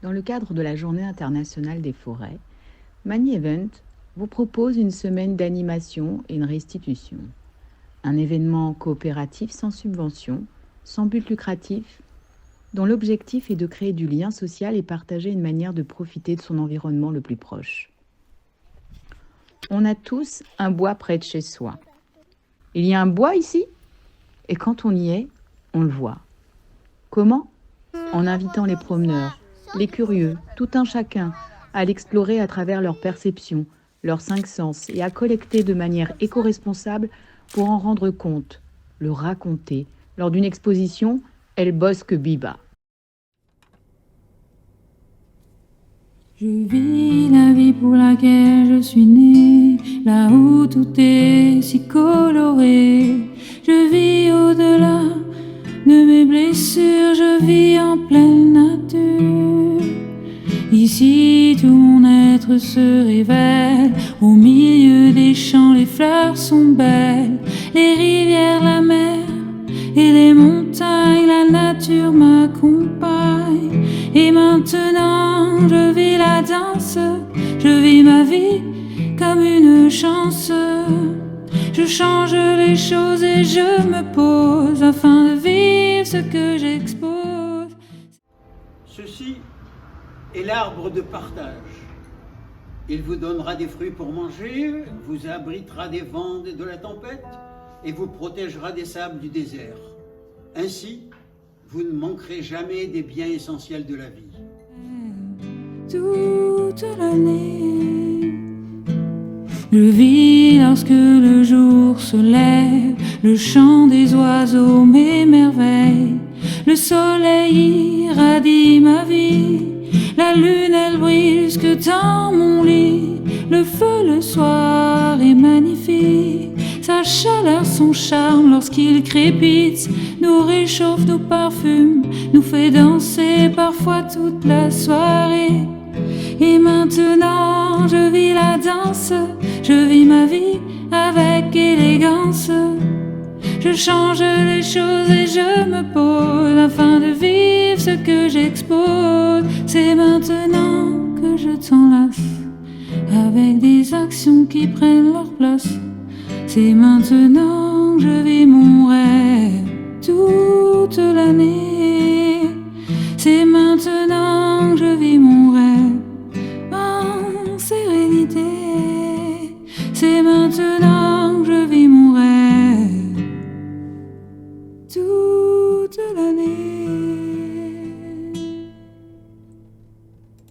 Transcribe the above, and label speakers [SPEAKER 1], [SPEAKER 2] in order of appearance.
[SPEAKER 1] Dans le cadre de la Journée internationale des forêts, Mani Event vous propose une semaine d'animation et une restitution. Un événement coopératif sans subvention, sans but lucratif, dont l'objectif est de créer du lien social et partager une manière de profiter de son environnement le plus proche. On a tous un bois près de chez soi. Il y a un bois ici, et quand on y est, on le voit. Comment ? En invitant les promeneurs, les curieux, tout un chacun, à l'explorer à travers leurs perceptions, leurs 5 sens, et à collecter de manière éco-responsable pour en rendre compte, le raconter, lors d'une exposition El Bosque Biba.
[SPEAKER 2] Je vis la vie pour laquelle je suis née, là où tout est si coloré. Je vis au-delà de mes blessures, je vis en pleine nature. Ici tout mon être se révèle, au milieu des champs les fleurs sont belles, les rivières, la mer et les montagnes, la nature m'accompagne. Et maintenant je vis la danse, je vis ma vie comme une chance. Je change les choses et je me pose afin de vivre ce que j'expose.
[SPEAKER 3] Ceci est l'arbre de partage. Il vous donnera des fruits pour manger, vous abritera des vents et de la tempête et vous protégera des sables du désert. Ainsi, vous ne manquerez jamais des biens essentiels de la vie.
[SPEAKER 2] Toute l'année, je vis lorsque le jour se lève, le chant des oiseaux m'émerveille, le soleil irradie ma vie, la lune elle brille jusque dans mon lit, le feu le soir est magnifique, sa chaleur, son charme lorsqu'il crépite, nous réchauffe, nous parfume, nous fait danser parfois toute la soirée. Et maintenant je vis la danse, je vis ma vie avec élégance. Je change les choses et je me pose afin de vivre ce que j'expose. C'est maintenant que je t'enlace avec des actions qui prennent leur place. C'est maintenant que je vis mon rêve toute l'année. C'est maintenant que je vis mon rêve en sérénité. C'est maintenant que je vis mon rêve toute l'année.